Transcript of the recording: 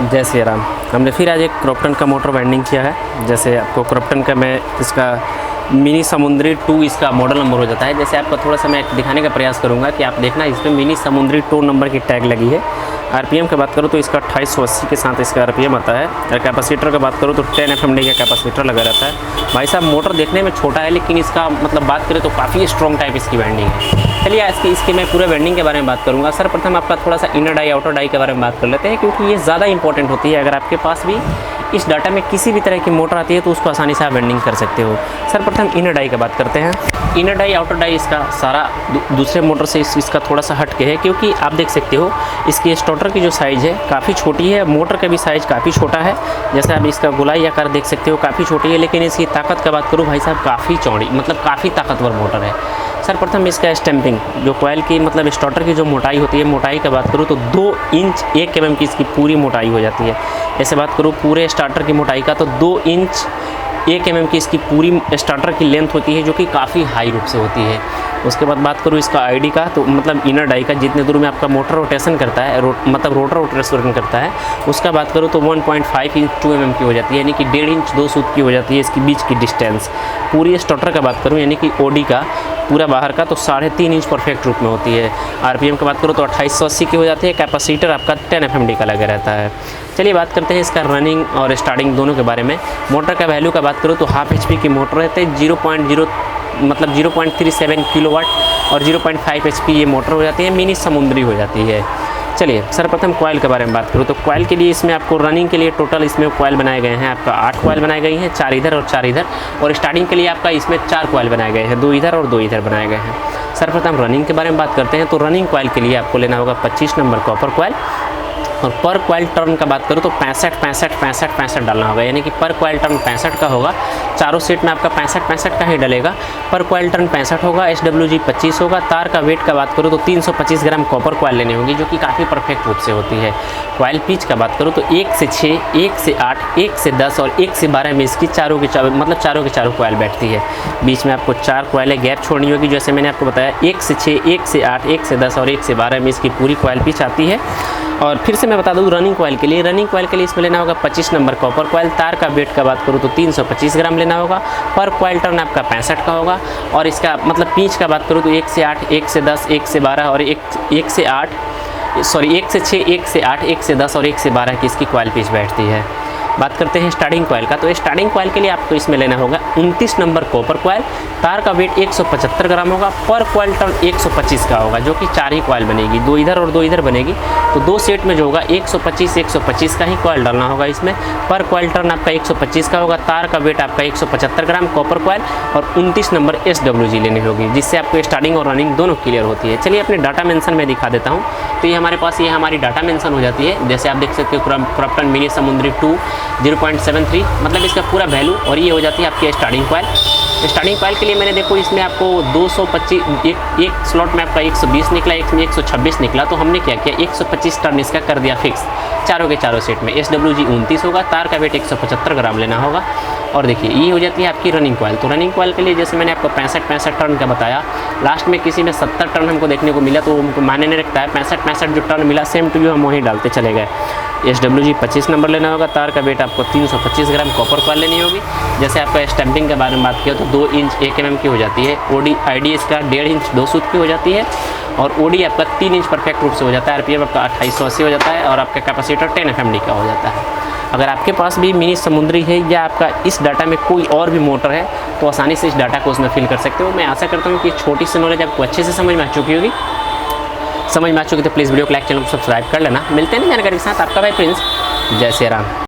जय श्री राम। हमने फिर आज एक क्रॉम्पटन का मोटर वाइंडिंग किया है। जैसे आपको क्रॉम्पटन का मैं इसका मिनी समुद्री 2 इसका मॉडल नंबर हो जाता है। जैसे आपको थोड़ा सा मैं दिखाने का प्रयास करूंगा कि आप देखना इस पर मिनी समुद्री 2 नंबर की टैग लगी है। आरपीएम की बात करूँ तो इसका 2880 के साथ इसका आरपीएम आता है। और कैपेसिटर की बात करूँ तो 10 FMD का कैपेसिटर लगा रहता है। भाई साहब मोटर देखने में छोटा है लेकिन इसका मतलब बात करें तो काफ़ी स्ट्रॉन्ग टाइप इसकी वाइंडिंग है। चलिए आज इसके मैं पूरे वाइंडिंग के बारे में बात करूँगा। सर्वप्रथम आपका थोड़ा सा इनर डाई आउटर डाई के बारे में बात कर लेते हैं, क्योंकि ये ज़्यादा इंपॉर्टेंट होती है। अगर आपके पास भी इस डाटा में किसी भी तरह की मोटर आती है तो उसको आसानी से आप वाइंडिंग कर सकते हो। सर्वप्रथम इनर डाई की बात करते हैं। इनर डाई आउटर डाई इसका सारा दूसरे मोटर से इसका थोड़ा सा हट के है, क्योंकि आप देख सकते हो इसकी स्टार्टर की जो साइज़ है काफ़ी छोटी है। मोटर का भी साइज़ काफ़ी छोटा है। जैसे आप इसका गोलाई आकार देख सकते हो काफ़ी छोटी है, लेकिन इसकी ताकत की बात करूँ भाई साहब काफ़ी चौड़ी मतलब काफ़ी ताकतवर मोटर है। सर्वप्रथम इसका स्टैंपिंग जो कॉइल की मतलब स्टार्टर की जो मोटाई होती है, मोटाई की बात करूँ तो 2 इंच 1 mm की इसकी पूरी मोटाई हो जाती है। ऐसे बात करूँ पूरे स्टार्टर की मोटाई का तो 2 इंच 1 mm की इसकी पूरी स्टार्टर की लेंथ होती है, जो कि काफ़ी हाई रूप से होती है। उसके बाद बात करूँ इसका आईडी का तो मतलब इनर डाई का जितने दूर में आपका मोटर रोटेशन करता है मतलब रोटर रोटेशन करता है, उसका बात करूँ तो 1.5 इंच 2 mm की हो जाती है, यानी कि 1.5 इंच 2 सूत की हो जाती है इसकी बीच की डिस्टेंस। पूरी स्टार्टर का बात करूँ यानी कि ओडी का पूरा बाहर का तो 3.5 इंच परफेक्ट रूप में होती है। आरपीएम की बात करूँ तो 2880 की हो जाती है। कैपेसिटर आपका 10 FMD का लगा रहता है। चलिए बात करते हैं इसका रनिंग और स्टार्टिंग दोनों के बारे में। मोटर का वैल्यू का बात करूँ तो हाफ HP की मोटर रहते हैं। 0.37 किलोवाट और 0.5 HP ये मोटर हो जाती है, मिनी समुद्री हो जाती है। चलिए सर्वप्रथम कॉइल के बारे में बात करूँ तो कॉइल के लिए इसमें आपको रनिंग के लिए टोटल इसमें कॉइल बनाए गए हैं। आपका 8 कॉइल बनाए गए हैं, 4 इधर और 4 इधर। और स्टार्टिंग के लिए आपका इसमें 4 कॉइल बनाए गए हैं, 2 इधर और 2 इधर बनाए गए हैं। सर्वप्रथम रनिंग के बारे में बात करते हैं तो रनिंग कॉइल के लिए आपको लेना होगा 25 नंबर कॉपर कॉइल। और पर कॉइल टर्न का बात करूँ तो 65 डालना होगा, यानी कि पर कॉइल टर्न 65 का होगा। चारों सेट में आपका 65 का ही डलेगा। पर कॉइल टर्न 65 होगा। SWG 25 होगा। तार का वेट का बात करूँ तो 325 ग्राम कॉपर कॉइल लेनी होगी, जो कि काफ़ी परफेक्ट रूप से होती है। कॉइल पिच का बात करूँ तो 1 से 6, 1 से 8, 1 से 10 और 1 से 12 में इसकी चारों के चारों कॉइल बैठती है। बीच में आपको 4 कॉइलें गैप छोड़नी होगी, जैसे मैंने आपको बताया 1 से 6, 1 से 8, 1 से 10 और 1 से 12 में इसकी पूरी कॉइल पिच आती है। और फिर से मैं बता दूं रनिंग कॉइल के लिए इसमें लेना होगा 25 नंबर कॉपर कॉइल। तार का वेट का बात करूँ तो 325 ग्राम लेना होगा। पर कॉइल टर्न आपका 65 का होगा। और इसका मतलब पिच का बात करूँ तो 1 से 8, 1 से 10, 1 से 12 और 1 से 6, 1 से 8, 1 से 10 और 1 से 12 की इसकी कॉइल पिच बैठती है। बात करते हैं स्टार्टिंग कॉइल का तो स्टार्टिंग कॉइल के लिए आपको इसमें लेना होगा 29 नंबर कॉपर कॉइल। तार का वेट 175 ग्राम होगा। पर कॉइल टर्न 125 का होगा, जो कि 4 ही कॉइल बनेगी, 2 इधर और 2 इधर बनेगी। तो 2 सेट में जो होगा 125 का ही कॉइल डालना होगा इसमें। पर कॉइल टर्न आपका 125 का होगा। तार का वेट आपका 175 ग्राम कॉपर कॉइल और 29 नंबर SWG लेनी होगी, जिससे आपको स्टार्टिंग और रनिंग दोनों क्लियर होती है। चलिए अपने डाटा मेंशन में दिखा देता हूँ। तो ये हमारे पास हमारी डाटा मेंशन हो जाती है। जैसे आप देख सकते हो क्रॉम्पटन मिनी समुद्री 2 0.73 मतलब इसका पूरा वैल्यू। और ये हो जाती है आपकी स्टार्टिंग कॉइल। स्टार्टिंग कॉइल के लिए मैंने देखो इसमें आपको 225 एक स्लॉट में आपका 120 निकला, एक में 126 निकला। तो हमने क्या किया 125 टर्न इसका कर दिया फिक्स चारों के चारों सेट में। SWG 29 होगा। तार का वेट 175 ग्राम लेना होगा। और देखिए ये हो जाती है आपकी रनिंग कॉइल। तो रनिंग कॉइल के लिए जैसे मैंने आपको 65 टर्न का बताया, लास्ट में किसी में 70 टर्न हमको देखने को मिला तो उनको मायने नहीं रखता है। 65 जो टर्न मिला सेम टू यू हम वहीं डालते चले गए। SWG 25 नंबर लेना होगा। तार का वेट आपको 325 ग्राम कॉपर कॉइल लेनी होगी। जैसे आपका स्टैंपिंग के बारे में बात किया तो 2 इंच 1 mm की हो जाती है। ID इसका 1.5 इंच 2 सूत की हो जाती है। और OD आपका 3 इंच परफेक्ट रूप से हो जाता है। RPM आपका 2880 हो जाता है। और आपका कैपेसिटर 10 FMD का हो जाता है। अगर आपके पास भी मिनी समुद्री है या आपका इस डाटा में कोई और भी मोटर है तो आसानी से इस डाटा को उसमें फिल कर सकते हो। मैं आशा करता हूँ कि छोटी सी नॉलेज आपको अच्छे से समझ में आ चुकी होगी। तो प्लीज़ वीडियो को लाइक, चैनल को सब्सक्राइब कर लेना। मिलते हैं जानकारी के साथ। आपका भाई प्रिंस। जय श्री राम।